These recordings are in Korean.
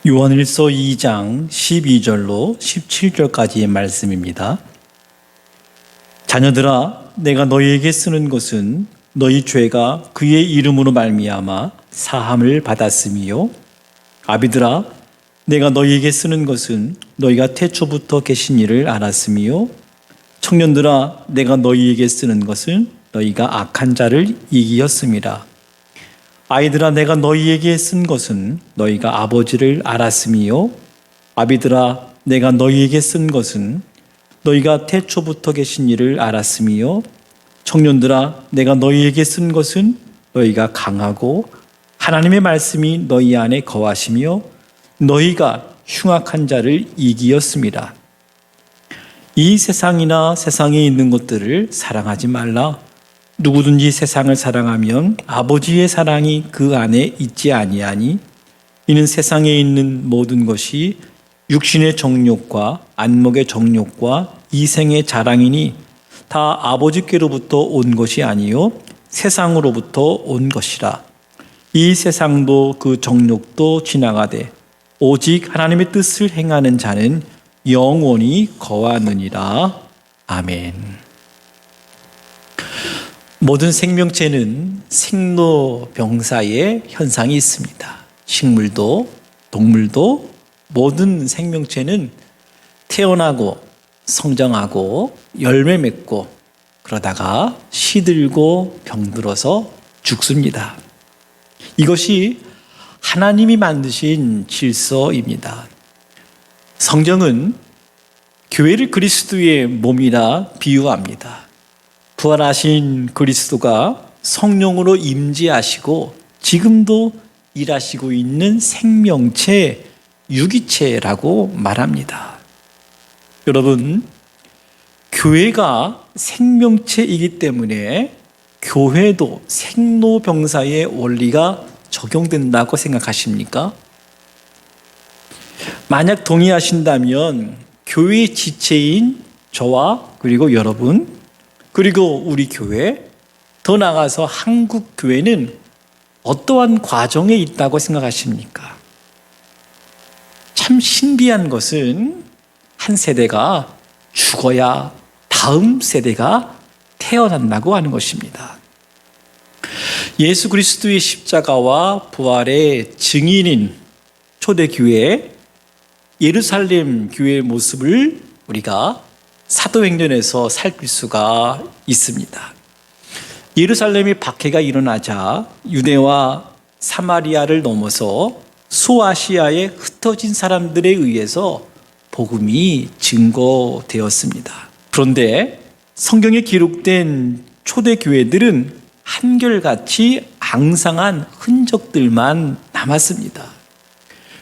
요한일서 2장 12절로 17절까지의 말씀입니다. 자녀들아, 내가 너희에게 쓰는 것은 너희 죄가 그의 이름으로 말미암아 사함을 받았음이요. 아비들아, 내가 너희에게 쓰는 것은 너희가 태초부터 계신 이를 알았음이요. 청년들아, 내가 너희에게 쓰는 것은 너희가 악한 자를 이기었음이라. 아이들아, 내가 너희에게 쓴 것은 너희가 아버지를 알았음이요. 아비들아, 내가 너희에게 쓴 것은 너희가 태초부터 계신 이를 알았음이요. 청년들아, 내가 너희에게 쓴 것은 너희가 강하고 하나님의 말씀이 너희 안에 거하시며 너희가 흉악한 자를 이기었습니다. 이 세상이나 세상에 있는 것들을 사랑하지 말라. 누구든지 세상을 사랑하면 아버지의 사랑이 그 안에 있지 아니하니 이는 세상에 있는 모든 것이 육신의 정욕과 안목의 정욕과 이생의 자랑이니 다 아버지께로부터 온 것이 아니요 세상으로부터 온 것이라. 이 세상도 그 정욕도 지나가되 오직 하나님의 뜻을 행하는 자는 영원히 거하느니라. 아멘. 모든 생명체는 생로병사의 현상이 있습니다. 식물도 동물도 모든 생명체는 태어나고 성장하고 열매 맺고 그러다가 시들고 병들어서 죽습니다. 이것이 하나님이 만드신 질서입니다. 성경은 교회를 그리스도의 몸이라 비유합니다. 부활하신 그리스도가 성령으로 임재하시고 지금도 일하시고 있는 생명체, 유기체라고 말합니다. 여러분, 교회가 생명체이기 때문에 교회도 생로병사의 원리가 적용된다고 생각하십니까? 만약 동의하신다면 교회의 지체인 저와 그리고 여러분 그리고 우리 교회, 더 나아가서 한국 교회는 어떠한 과정에 있다고 생각하십니까? 참 신비한 것은 한 세대가 죽어야 다음 세대가 태어난다고 하는 것입니다. 예수 그리스도의 십자가와 부활의 증인인 초대교회 예루살렘 교회의 모습을 우리가 사도행전에서 살필 수가 있습니다. 예루살렘의 박해가 일어나자 유대와 사마리아를 넘어서 소아시아에 흩어진 사람들에 의해서 복음이 증거되었습니다. 그런데 성경에 기록된 초대교회들은 한결같이 앙상한 흔적들만 남았습니다.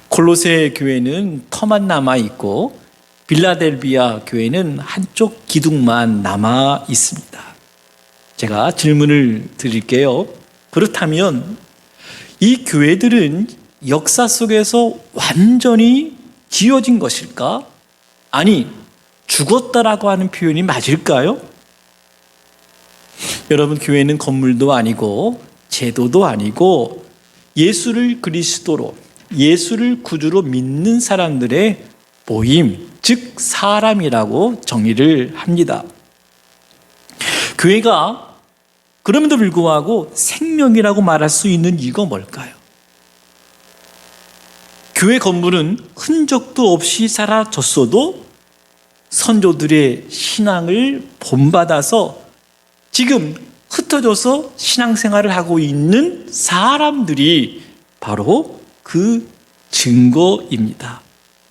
콜로세 교회는 터만 남아있고 빌라델비아 교회는 한쪽 기둥만 남아 있습니다. 제가 질문을 드릴게요. 그렇다면 이 교회들은 역사 속에서 완전히 지어진 것일까? 아니, 죽었다라고 하는 표현이 맞을까요? 여러분, 교회는 건물도 아니고 제도도 아니고 예수를 그리스도로, 예수를 구주로 믿는 사람들의 모임, 즉 사람이라고 정의를 합니다. 교회가 그럼에도 불구하고 생명이라고 말할 수 있는 이유가 뭘까요? 교회 건물은 흔적도 없이 사라졌어도 선조들의 신앙을 본받아서 지금 흩어져서 신앙생활을 하고 있는 사람들이 바로 그 증거입니다.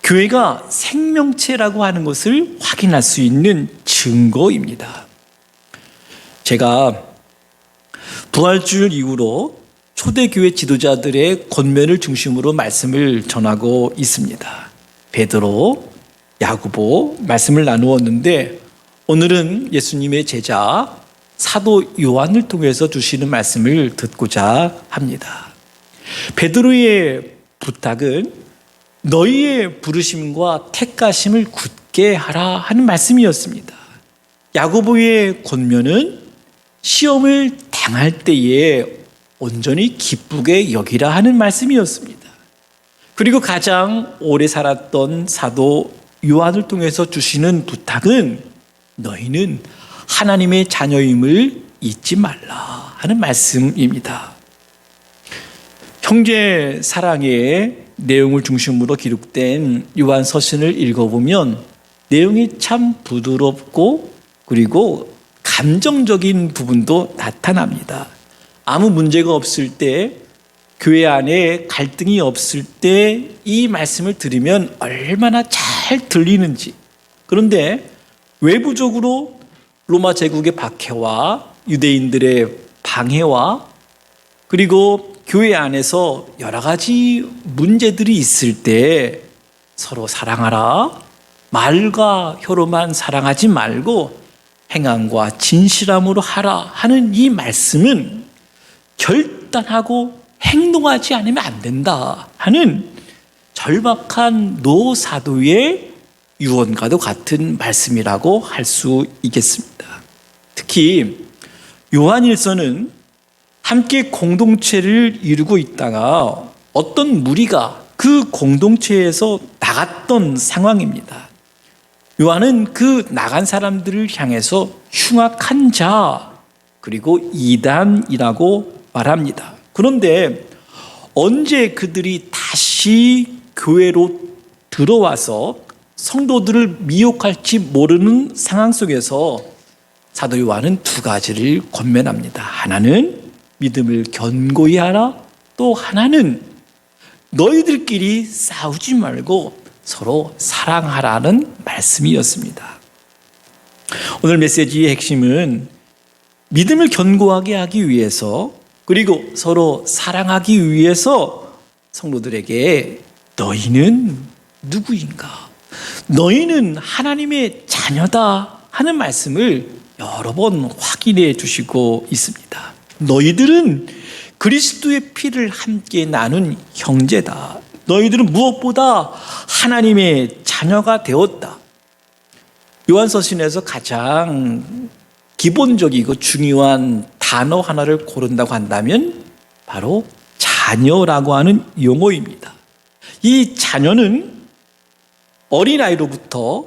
교회가 생명체라고 하는 것을 확인할 수 있는 증거입니다. 제가 부활주일 이후로 초대교회 지도자들의 권면을 중심으로 말씀을 전하고 있습니다. 베드로, 야고보 말씀을 나누었는데 오늘은 예수님의 제자 사도 요한을 통해서 주시는 말씀을 듣고자 합니다. 베드로의 부탁은 너희의 부르심과 택하심을 굳게 하라 하는 말씀이었습니다. 야고보의 권면은 시험을 당할 때에 온전히 기쁘게 여기라 하는 말씀이었습니다. 그리고 가장 오래 살았던 사도 요한을 통해서 주시는 부탁은 너희는 하나님의 자녀임을 잊지 말라 하는 말씀입니다. 형제 사랑의 내용을 중심으로 기록된 요한 서신을 읽어보면 내용이 참 부드럽고 그리고 감정적인 부분도 나타납니다. 아무 문제가 없을 때, 교회 안에 갈등이 없을 때 이 말씀을 들으면 얼마나 잘 들리는지. 그런데 외부적으로 로마 제국의 박해와 유대인들의 방해와 그리고 교회 안에서 여러 가지 문제들이 있을 때 서로 사랑하라. 말과 혀로만 사랑하지 말고 행함과 진실함으로 하라 하는 이 말씀은 결단하고 행동하지 않으면 안 된다 하는 절박한 노사도의 유언과도 같은 말씀이라고 할 수 있겠습니다. 특히 요한일서는 함께 공동체를 이루고 있다가 어떤 무리가 그 공동체에서 나갔던 상황입니다. 요한은 그 나간 사람들을 향해서 흉악한 자 그리고 이단이라고 말합니다. 그런데 언제 그들이 다시 교회로 들어와서 성도들을 미혹할지 모르는 상황 속에서 사도 요한은 두 가지를 권면합니다. 하나는 믿음을 견고히 하라. 또 하나는 너희들끼리 싸우지 말고 서로 사랑하라는 말씀이었습니다. 오늘 메시지의 핵심은 믿음을 견고하게 하기 위해서 그리고 서로 사랑하기 위해서 성도들에게 너희는 누구인가? 너희는 하나님의 자녀다 하는 말씀을 여러 번 확인해 주시고 있습니다. 너희들은 그리스도의 피를 함께 나눈 형제다. 너희들은 무엇보다 하나님의 자녀가 되었다. 요한서신에서 가장 기본적이고 중요한 단어 하나를 고른다고 한다면 바로 자녀라고 하는 용어입니다. 이 자녀는 어린아이로부터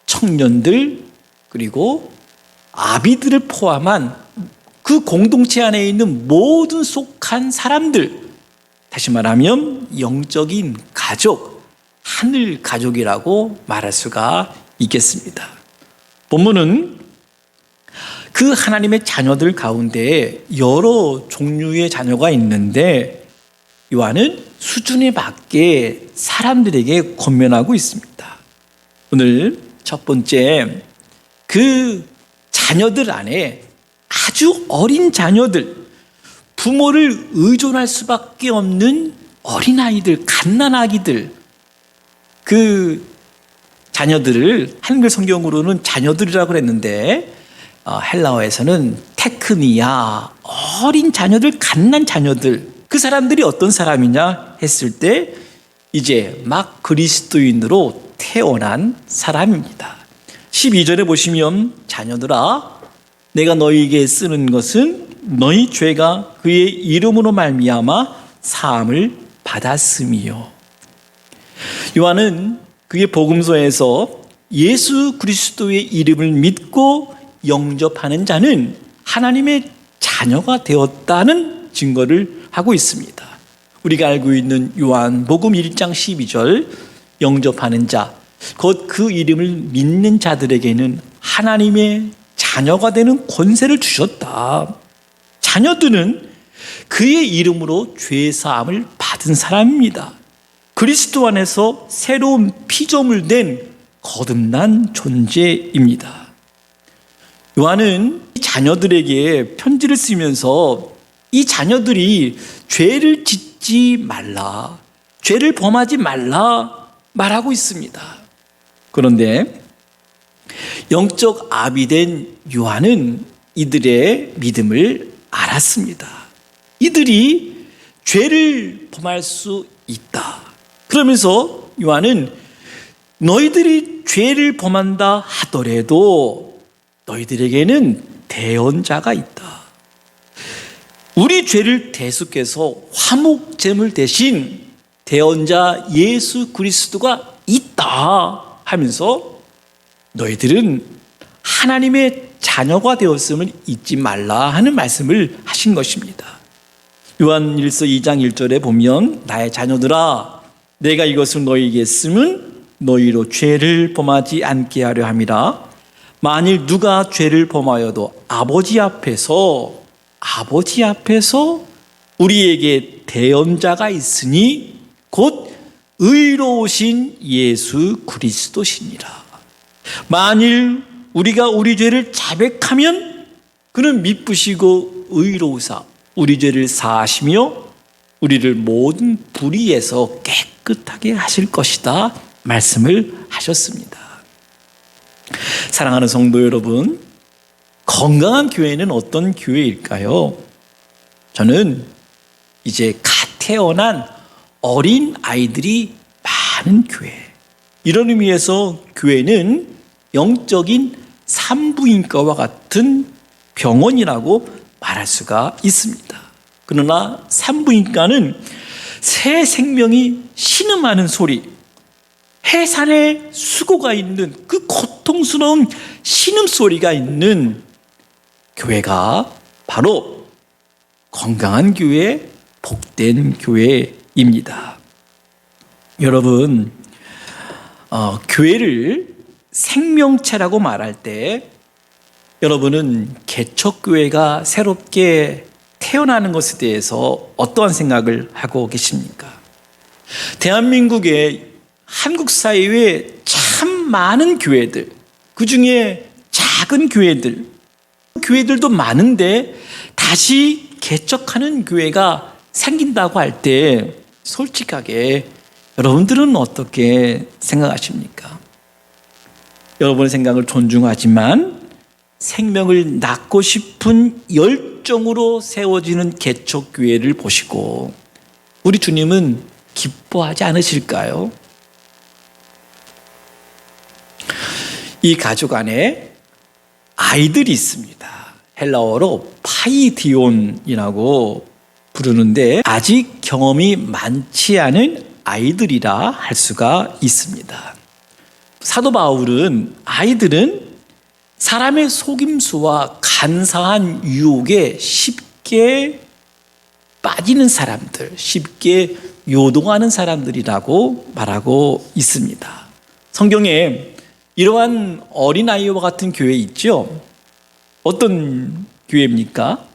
청년들 그리고 아비들을 포함한 그 공동체 안에 있는 모든 속한 사람들, 다시 말하면 영적인 가족, 하늘 가족이라고 말할 수가 있겠습니다. 본문은 그 하나님의 자녀들 가운데 여러 종류의 자녀가 있는데 요한은 수준에 맞게 사람들에게 권면하고 있습니다. 오늘 첫 번째, 그 자녀들 안에 아주 어린 자녀들, 부모를 의존할 수밖에 없는 어린아이들, 갓난아기들, 그 자녀들을 한글 성경으로는 자녀들이라고 했는데 헬라어에서는 테크니아, 어린 자녀들, 갓난 자녀들, 그 사람들이 어떤 사람이냐 했을 때 이제 막 그리스도인으로 태어난 사람입니다. 12절에 보시면 자녀들아 내가 너희에게 쓰는 것은 너희 죄가 그의 이름으로 말미암아 사함을 받았음이요. 요한은 그의 복음서에서 예수 그리스도의 이름을 믿고 영접하는 자는 하나님의 자녀가 되었다는 증거를 하고 있습니다. 우리가 알고 있는 요한복음 1장 12절 영접하는 자, 곧 그 이름을 믿는 자들에게는 하나님의 자녀가 되는 권세를 주셨다. 자녀들은 그의 이름으로 죄사함을 받은 사람입니다. 그리스도 안에서 새로운 피조물 된 거듭난 존재입니다. 요한은 자녀들에게 편지를 쓰면서 이 자녀들이 죄를 짓지 말라, 죄를 범하지 말라 말하고 있습니다. 그런데 영적 아비 된 요한은 이들의 믿음을 알았습니다. 이들이 죄를 범할 수 있다. 그러면서 요한은 너희들이 죄를 범한다 하더라도 너희들에게는 대언자가 있다. 우리 죄를 대속해서 화목제물 대신 대언자 예수 그리스도가 있다 하면서 너희들은 하나님의 자녀가 되었음을 잊지 말라 하는 말씀을 하신 것입니다. 요한일서 2장 1절에 보면 나의 자녀들아 내가 이것을 너희에게 쓰면 너희로 죄를 범하지 않게 하려 함이라. 만일 누가 죄를 범하여도 아버지 앞에서 우리에게 대언자가 있으니 곧 의로우신 예수 그리스도시니라. 만일 우리가 우리 죄를 자백하면 그는 미쁘시고 의로우사 우리 죄를 사하시며 우리를 모든 불의에서 깨끗하게 하실 것이다 말씀을 하셨습니다. 사랑하는 성도 여러분, 건강한 교회는 어떤 교회일까요? 저는 이제 갓 태어난 어린 아이들이 많은 교회, 이런 의미에서 교회는 영적인 산부인과와 같은 병원이라고 말할 수가 있습니다. 그러나 산부인과는 새 생명이 신음하는 소리, 해산의 수고가 있는 그 고통스러운 신음소리가 있는 교회가 바로 건강한 교회, 복된 교회입니다. 여러분, 교회를 생명체라고 말할 때 여러분은 개척교회가 새롭게 태어나는 것에 대해서 어떠한 생각을 하고 계십니까? 대한민국의 한국 사회에 참 많은 교회들, 그 중에 작은 교회들도 많은데 다시 개척하는 교회가 생긴다고 할 때 솔직하게 여러분들은 어떻게 생각하십니까? 여러분의 생각을 존중하지만 생명을 낳고 싶은 열정으로 세워지는 개척교회를 보시고 우리 주님은 기뻐하지 않으실까요? 이 가족 안에 아이들이 있습니다. 헬라어로 파이디온이라고 부르는데 아직 경험이 많지 않은 아이들이라 할 수가 있습니다. 사도 바울은 아이들은 사람의 속임수와 간사한 유혹에 쉽게 빠지는 사람들, 쉽게 요동하는 사람들이라고 말하고 있습니다. 성경에 이러한 어린아이와 같은 교회 있죠? 어떤 교회입니까?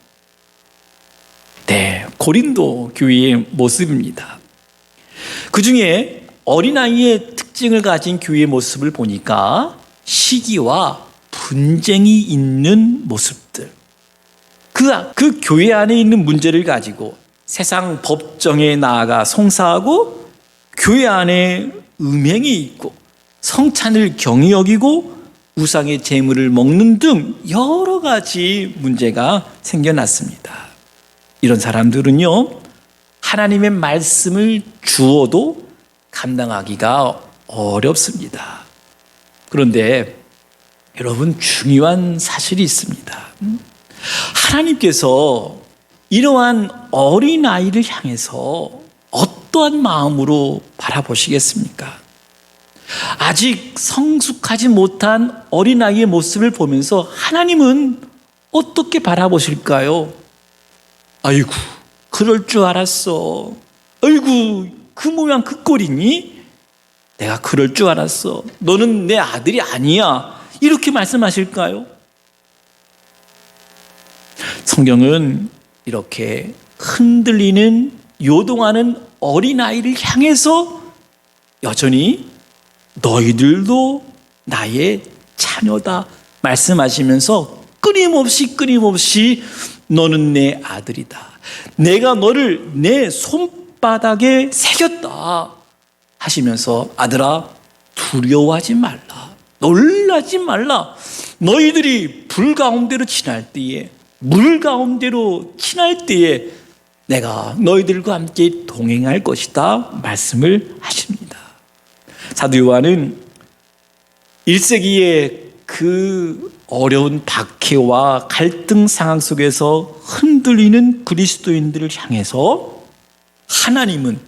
네, 고린도 교회의 모습입니다. 그 중에 어린아이의 특징을 가진 교회의 모습을 보니까 시기와 분쟁이 있는 모습들, 그 교회 안에 있는 문제를 가지고 세상 법정에 나아가 송사하고 교회 안에 음행이 있고 성찬을 경히 여기고 우상의 제물을 먹는 등 여러 가지 문제가 생겨났습니다. 이런 사람들은요, 하나님의 말씀을 주어도 감당하기가 어렵습니다. 그런데 여러분, 중요한 사실이 있습니다. 하나님께서 이러한 어린아이를 향해서 어떠한 마음으로 바라보시겠습니까? 아직 성숙하지 못한 어린아이의 모습을 보면서 하나님은 어떻게 바라보실까요? 아이고, 그럴 줄 알았어. 아이고, 그 모양 그 꼴이니? 내가 그럴 줄 알았어. 너는 내 아들이 아니야. 이렇게 말씀하실까요? 성경은 이렇게 흔들리는, 요동하는 어린아이를 향해서 여전히 너희들도 나의 자녀다 말씀하시면서 끊임없이 너는 내 아들이다. 내가 너를 내 손바닥에 새겼다 하시면서 아들아, 두려워하지 말라. 놀라지 말라. 너희들이 불 가운데로 지날 때에, 물 가운데로 지날 때에 내가 너희들과 함께 동행할 것이다 말씀을 하십니다. 사도 요한은 1세기의 그 어려운 박해와 갈등 상황 속에서 흔들리는 그리스도인들을 향해서 하나님은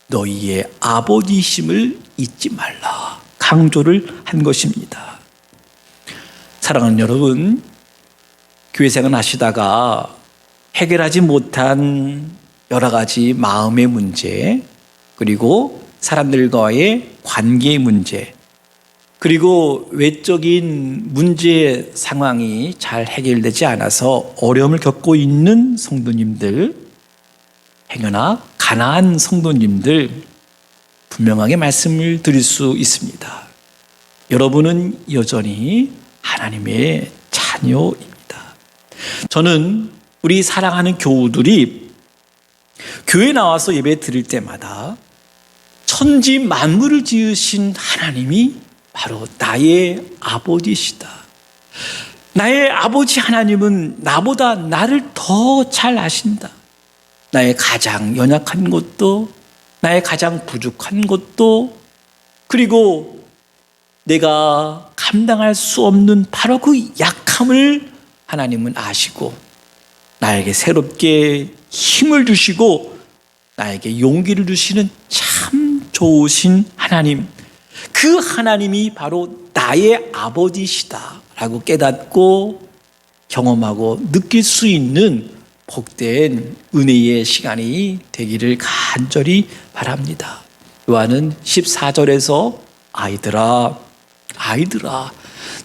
너희의 아버지심을 잊지 말라. 강조를 한 것입니다. 사랑하는 여러분, 교회 생활 하시다가 해결하지 못한 여러 가지 마음의 문제, 그리고 사람들과의 관계의 문제, 그리고 외적인 문제 상황이 잘 해결되지 않아서 어려움을 겪고 있는 성도님들, 행여나 가난한 성도님들, 분명하게 말씀을 드릴 수 있습니다. 여러분은 여전히 하나님의 자녀입니다. 저는 우리 사랑하는 교우들이 교회 나와서 예배 드릴 때마다 천지 만물을 지으신 하나님이 바로 나의 아버지시다. 나의 아버지 하나님은 나보다 나를 더 잘 아신다. 나의 가장 연약한 것도, 나의 가장 부족한 것도, 그리고 내가 감당할 수 없는 바로 그 약함을 하나님은 아시고 나에게 새롭게 힘을 주시고 나에게 용기를 주시는 참 좋으신 하나님, 그 하나님이 바로 나의 아버지시다라고 깨닫고 경험하고 느낄 수 있는 복된 은혜의 시간이 되기를 간절히 바랍니다. 요한은 14절에서 아이들아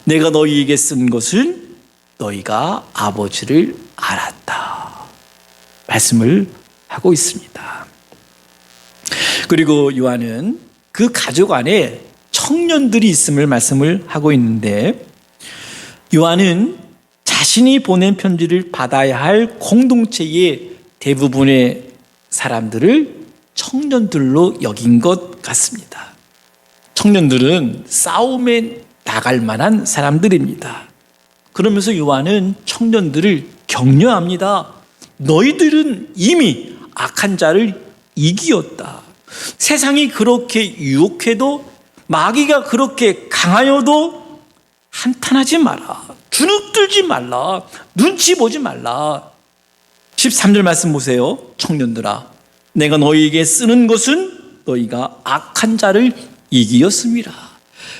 내가 너희에게 쓴 것은 너희가 아버지를 알았다 말씀을 하고 있습니다. 그리고 요한은 그 가족 안에 청년들이 있음을 말씀을 하고 있는데, 요한은 자신이 보낸 편지를 받아야 할 공동체의 대부분의 사람들을 청년들로 여긴 것 같습니다. 청년들은 싸움에 나갈 만한 사람들입니다. 그러면서 요한은 청년들을 격려합니다. 너희들은 이미 악한 자를 이기었다. 세상이 그렇게 유혹해도, 마귀가 그렇게 강하여도 한탄하지 마라. 주눅들지 말라. 눈치 보지 말라. 13절 말씀 보세요. 청년들아, 내가 너희에게 쓰는 것은 너희가 악한 자를 이기었음이라.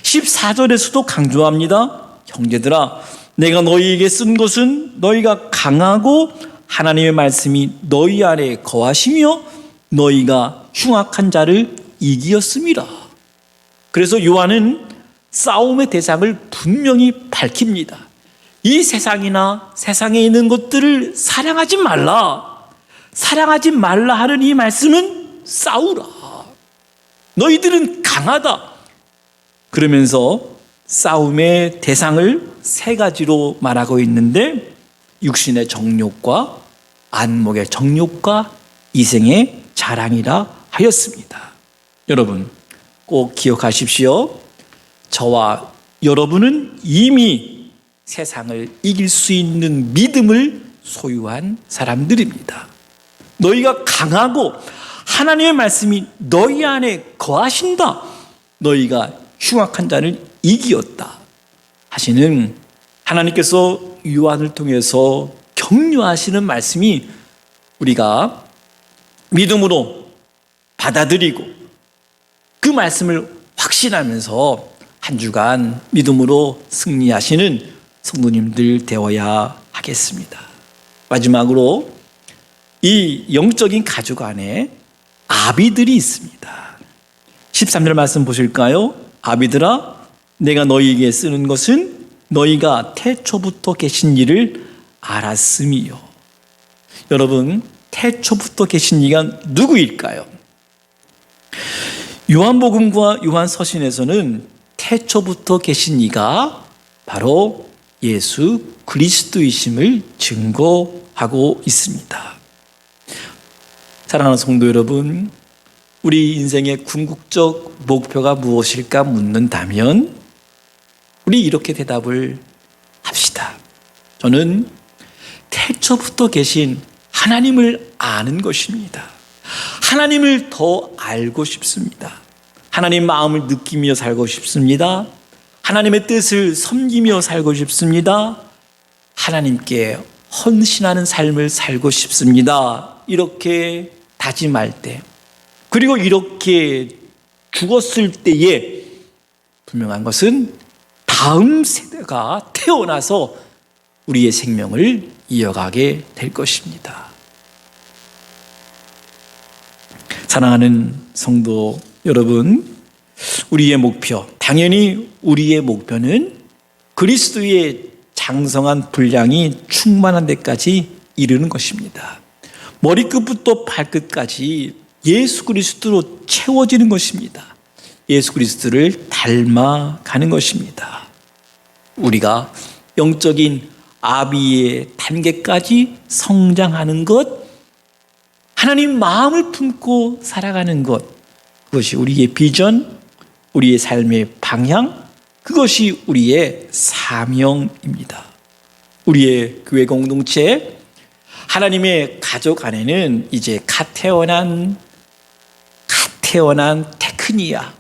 14절에서도 강조합니다. 형제들아, 내가 너희에게 쓴 것은 너희가 강하고 하나님의 말씀이 너희 안에 거하시며 너희가 흉악한 자를 이기었음이라. 그래서 요한은 싸움의 대상을 분명히 밝힙니다. 이 세상이나 세상에 있는 것들을 사랑하지 말라. 사랑하지 말라 하는 이 말씀은 싸우라. 너희들은 강하다. 그러면서 싸움의 대상을 세 가지로 말하고 있는데, 육신의 정욕과 안목의 정욕과 이생의 자랑이라 하였습니다. 여러분 꼭 기억하십시오. 저와 여러분은 이미 세상을 이길 수 있는 믿음을 소유한 사람들입니다. 너희가 강하고 하나님의 말씀이 너희 안에 거하신다. 너희가 흉악한 자를 이기었다 하시는 하나님께서 요한을 통해서 격려하시는 말씀이 우리가 믿음으로 받아들이고 그 말씀을 확신하면서 한 주간 믿음으로 승리하시는 성도님들 되어야 하겠습니다. 마지막으로 이 영적인 가족 안에 아비들이 있습니다. 13절 말씀 보실까요? 아비들아, 내가 너희에게 쓰는 것은 너희가 태초부터 계신 이를 알았음이요. 여러분, 태초부터 계신 이가 누구일까요? 요한복음과 요한서신에서는 태초부터 계신 이가 바로 예수 그리스도이심을 증거하고 있습니다. 사랑하는 성도 여러분, 우리 인생의 궁극적 목표가 무엇일까 묻는다면 우리 이렇게 대답을 합시다. 저는 태초부터 계신 하나님을 아는 것입니다. 하나님을 더 알고 싶습니다. 하나님 마음을 느끼며 살고 싶습니다. 하나님의 뜻을 섬기며 살고 싶습니다. 하나님께 헌신하는 삶을 살고 싶습니다. 이렇게 다짐할 때 그리고 이렇게 죽었을 때에 분명한 것은 다음 세대가 태어나서 우리의 생명을 이어가게 될 것입니다. 사랑하는 성도 여러분, 우리의 목표, 당연히 우리의 목표는 그리스도의 장성한 분량이 충만한 데까지 이르는 것입니다. 머리끝부터 발끝까지 예수 그리스도로 채워지는 것입니다. 예수 그리스도를 닮아가는 것입니다. 우리가 영적인 아비의 단계까지 성장하는 것, 하나님 마음을 품고 살아가는 것, 그것이 우리의 비전, 우리의 삶의 방향, 그것이 우리의 사명입니다. 우리의 교회 공동체, 하나님의 가족 안에는 이제 갓 태어난 테크니아,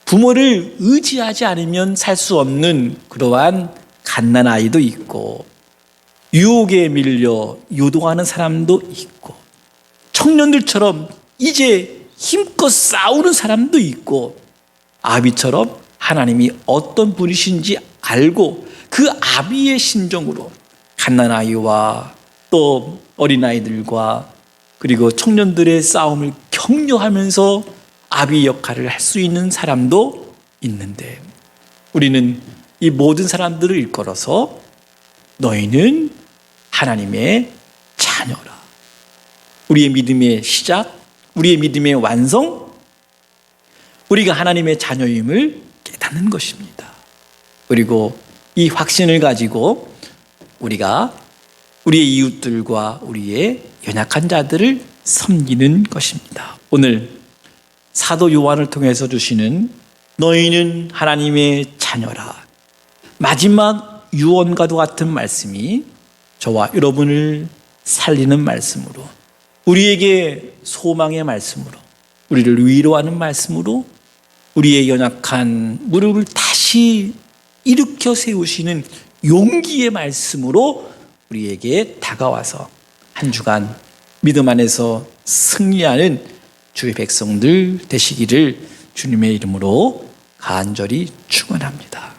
부모를 의지하지 않으면 살 수 없는 그러한 갓난아이도 있고, 유혹에 밀려 요동하는 사람도 있고, 청년들처럼 이제 힘껏 싸우는 사람도 있고, 아비처럼 하나님이 어떤 분이신지 알고 그 아비의 심정으로 갓난아이와 또 어린아이들과 그리고 청년들의 싸움을 격려하면서 아비 역할을 할 수 있는 사람도 있는데, 우리는 이 모든 사람들을 일컬어서 너희는 하나님의 자녀라. 우리의 믿음의 시작, 우리의 믿음의 완성, 우리가 하나님의 자녀임을 깨닫는 것입니다. 그리고 이 확신을 가지고 우리가 우리의 이웃들과 우리의 연약한 자들을 섬기는 것입니다. 오늘 사도 요한을 통해서 주시는 너희는 하나님의 자녀라, 마지막 유언과도 같은 말씀이 저와 여러분을 살리는 말씀으로, 우리에게 소망의 말씀으로, 우리를 위로하는 말씀으로, 우리의 연약한 무릎을 다시 일으켜 세우시는 용기의 말씀으로 우리에게 다가와서 한 주간 믿음 안에서 승리하는 주의 백성들 되시기를 주님의 이름으로 간절히 축원합니다.